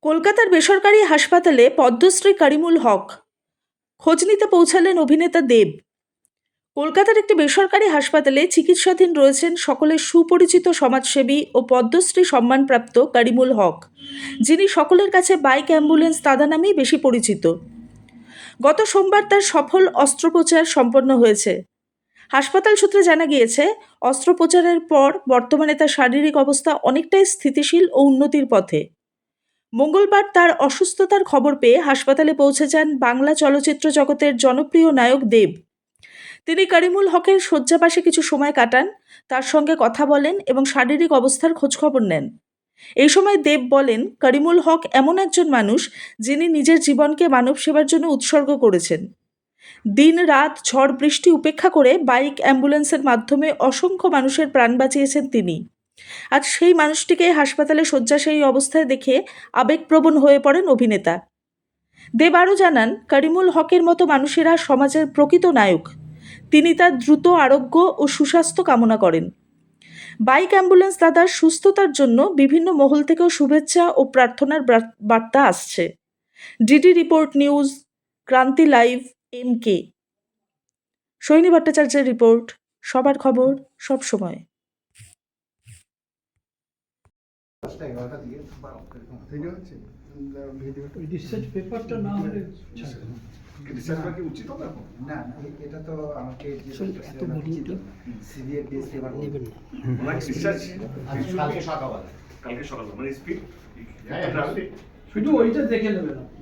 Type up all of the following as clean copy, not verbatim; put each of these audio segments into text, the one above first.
কলকাতার বেসরকারি হাসপাতালে পদ্মশ্রী করিমুল হক খোঁজ নিতে পৌঁছালেন অভিনেতা দেব। কলকাতার একটি বেসরকারি হাসপাতালে চিকিৎসাধীন রয়েছেন সকলের সুপরিচিত সমাজসেবী ও পদ্মশ্রী সম্মানপ্রাপ্ত করিমুল হক, যিনি সকলের কাছে বাইক অ্যাম্বুলেন্স দাদা নামেই বেশি পরিচিত। গত সোমবার তার সফল অস্ত্রোপচার সম্পন্ন হয়েছে। হাসপাতাল সূত্রে জানা গিয়েছে, অস্ত্রোপচারের পর বর্তমানে তার শারীরিক অবস্থা অনেকটাই স্থিতিশীল ও উন্নতির পথে। মঙ্গলবার তার অসুস্থতার খবর পেয়ে হাসপাতালে পৌঁছে যান বাংলা চলচ্চিত্র জগতের জনপ্রিয় নায়ক দেব। তিনি করিমুল হকের শয্যাপাশে কিছু সময় কাটান, তার সঙ্গে কথা বলেন এবং শারীরিক অবস্থার খোঁজখবর নেন। এই সময় দেব বলেন, করিমুল হক এমন একজন মানুষ যিনি নিজের জীবনকে মানব সেবার জন্য উৎসর্গ করেছেন। দিন রাত ঝড় বৃষ্টি উপেক্ষা করে বাইক অ্যাম্বুলেন্সের মাধ্যমে অসংখ্য মানুষের প্রাণ বাঁচিয়েছেন তিনি। আজ সেই মানুষটিকে হাসপাতালে শয্যাশায়ী অবস্থায় দেখে আবেগপ্রবণ হয়ে পড়েন অভিনেতা। দেব আরও জানান, করিমুল হকের মতো মানুষেরা সমাজের প্রকৃত নায়ক। তিনি তার দ্রুত আরোগ্য ও সুস্বাস্থ্য কামনা করেন। বাইক অ্যাম্বুলেন্স দাদার সুস্থতার জন্য বিভিন্ন মহল থেকেও শুভেচ্ছা ও প্রার্থনার বার্তা আসছে। ডিডি রিপোর্ট নিউজ, ক্রান্তি লাইভ, MK। সৈনী ভট্টাচার্যের রিপোর্ট, সবার খবর, সব সময়। ডিসচার্জ পেপারটা না হলে ডিসচার্জ কি উচিত হবে না এটা তো আমাকে এত বড় সিভিয়ার কেস এবার নেবেন না। মানে ডিসচার্জ কালকে সকালবেলা কালকে সকালে মানে স্পিড শুধু ওইটা দেখে নেবেন আপনি।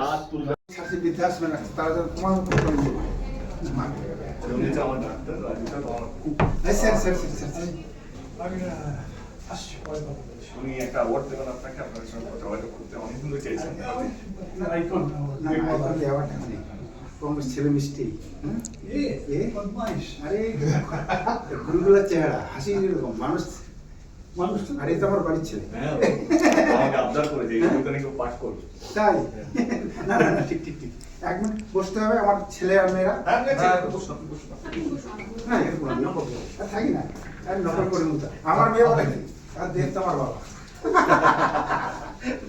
হাত তুলবে শাসি বিদ্যা আসবে না তারা তো তোমার উপর করে দেবে উনি যে আমার ডাক্তার রাজুটা তো আমার খুব স্যার স্যার স্যার স্যার উনি একটা অ্যাওয়ার্ড দেবেন আপনাকে, আপনার সঙ্গে কথা বলে করতে অনেকদিন ধরে চাইছেন। না আইকন দেওয়াটা নেই কম ছেলে মিষ্টি আরে গুলগুলার চেহারা হাসি এরকম মানুষ মানুষ তো আরে তো আমার বাড়ির ছেলে হ্যাঁ আমাকে আবদার করে যে এই বইটা নাকি ও পাঠ করবে। তাই না না না ঠিক ঠিক ঠিক 1 মিনিট বসতে হবে আমার ছেলে আর মেয়েরা হ্যাঁ এরকম না নকল আর থাকি না আর নকল করে মুতা আমার মেয়ে বলে কি আর দেব তো আমার বাবা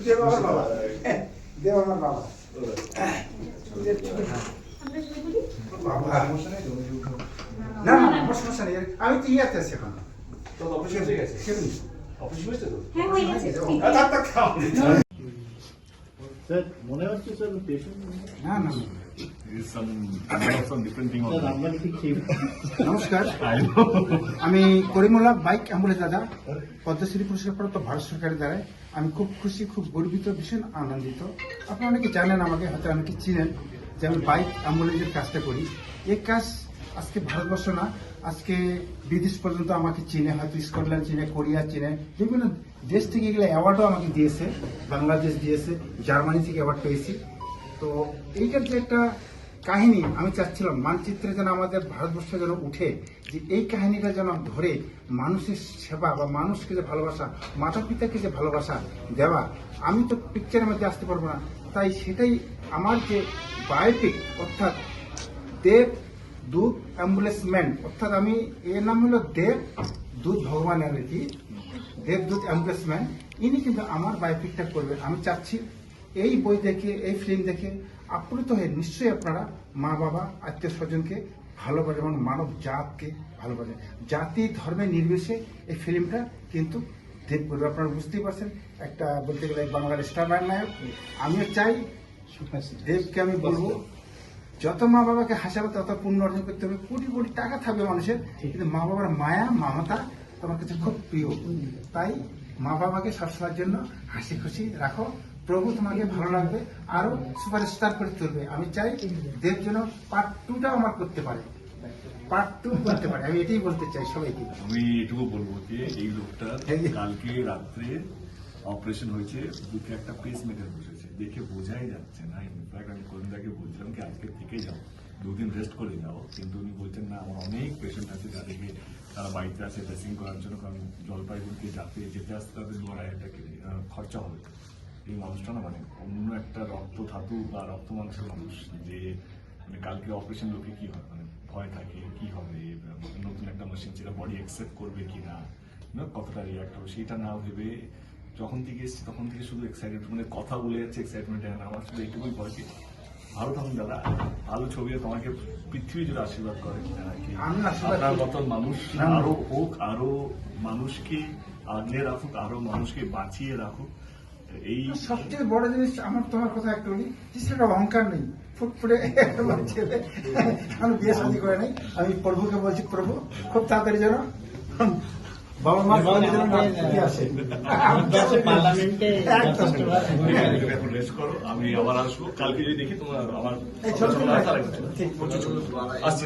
দেব আমার বাবা দেব আমার বাবা বাবা না না আমার সমস্যা নেই আমি তো ইয়াতে আছি এখন তো অফিসে এসে গেছে, কেমন অফিসে হয়েছে তো হ্যাঁ হয়ে গেছে স্যার মনে হচ্ছে স্যার পেশেন্ট না না না is some different thing on sir that. আপনার ঠিক সেই নমস্কার I know. আমি করিমুল হক বাইক অ্যাম্বুলেন্স দাদা পদ্মশ্রী পুরস্কারপ্রাপ্ত ভারত সরকারের দ্বারাই আমি খুব খুশি, খুব গর্বিত, ভীষণ আনন্দিত। আপনারা অনেকে জানেন আমাকে, হয়তো অনেকে চিনেন যে আমি বাইক অ্যাম্বুলেন্সের কাজটা করি। এই কাজ আজকে ভারতবর্ষ না, আজকে বিদেশ পর্যন্ত আমাকে চিনে, হয়তো স্কটল্যান্ড চিনে, কোরিয়া চিনে, বিভিন্ন দেশ থেকে এগুলো অ্যাওয়ার্ডও আমাকে দিয়েছে, বাংলাদেশ দিয়েছে, জার্মানি থেকে অ্যাওয়ার্ড পেয়েছি। তো এইটার যে একটা কাহিনী আমি চাচ্ছিলাম মানচিত্রে যেন আমাদের ভারতবর্ষ যেন উঠে, যে এই কাহিনীটা যেন ধরে মানুষের সেবা বা মানুষকে যে ভালোবাসা, মাতা পিতাকে যে ভালোবাসা দেওয়া, আমি তো পিকচারের মধ্যে আসতে পারবো না, তাই সেটাই আমার যে বায়োপিক, অর্থাৎ দেব দূত অ্যাম্বুলেন্সম্যান, অর্থাৎ আমি এর নাম হলো দেব দূত ভগবান আর কি, দেবদূত অ্যাম্বুলেন্সম্যান, ইনি কিন্তু আমার বায়োপিকটা করবেন। আমি চাচ্ছি এই বই দেখে, এই ফিল্ম দেখে আপ্লুত হয়ে নিশ্চয়ই আপনারা মা বাবা আত্মীয় স্বজনকে ভালোবাসেন এবং মানব জাতকে ভালোবাসেন, জাতি ধর্মে নির্বিশেষে এই ফিল্মটা কিন্তু দেব করবে। আপনারা বুঝতেই পারছেন, একটা বলতে গেলে বাংলার স্টার নায়ক। আমিও চাই দেবকে আমি বলবো যত মা বাবাকে হাসাবে তত পুণ্য অর্জন করতে হবে। কোটি কোটি টাকা থাকবে মানুষের, কিন্তু মা বাবার মায়া মমতা তোমার কাছে খুব প্রিয়। তাই মা বাবাকে সবসময়ের জন্য হাসি খুশি রাখো, প্রভু তোমাকে ভালো লাগবে, আরো সুপারস্টার করে তুলবে। আমি চাই দেব যেন পার্ট 2টা আমার করতে পারে, পার্ট 2 করতে পারে, আমি এটাই বলতে চাই সবাইকে। আমি এটুকু বলবো যে এই লোকটা কালকে রাত্রে অপারেশন হয়েছে, বুকে একটা পেস মেকার বসেছে, দেখে বোঝাই যাচ্ছে না। ইনফ্যাক্ট আমি করিমদাকে বলছিলাম কি আজকে থেকে যাও, 2 দিন রেস্ট করে যাও, কিন্তু উনি বলছেন না আমার অনেক পেশেন্ট আছে যাদেরকে তারা বাড়িতে আসে ড্রেসিং করার জন্য, কারণ জলপাইগুড়িতে যেতে আসতে তাদের 2-2.5 টাকা খরচা হবে। এই মানুষটা না মানে অন্য একটা রক্ত ধাতু বা রক্ত মাংসের মানুষ, যে মানে কালকে অপারেশন লোকে কি হয় মানে ভয় থাকে কি হবে, নতুন একটা মেশিন যেটা বডি অ্যাকসেপ্ট করবে কিনা, কতটা রিয়াক্ট হবে সেটা না ভেবে যখন থেকে এসেছি তখন থেকে শুধু এক্সাইটেড, মানে কথা বলে যাচ্ছে এক্সাইটমেন্টে। আমার শুধু এইটুকুই ভয় কি ভালো থাকুন দাদা, ভালো ছবি তোমাকে পৃথিবী জুড়ে আশীর্বাদ করে আর কি। আমি আশীর্বাদ আপনার করি। মতন মানুষ আরো হোক, আরো মানুষকে আগলে রাখুক, আরো মানুষকে বাঁচিয়ে রাখুক। এই সবচেয়ে বড় জিনিস আমার তোমার কথা একটা বলি, সেটা অহংকার নেই, ফুটফুটে একটা ছেলে। আমি বিয়ে শাদী করে নাই, আমি প্রভুকে বলছি প্রভু খুব তাড়াতাড়ি যেন বাবা মা আসে। পার্লামেন্টে একদম। তুমি এখন রেস্ট করো, আমি আবার আসবো কালকে যদি দেখি তোমার আমার এই চলো, আসছি।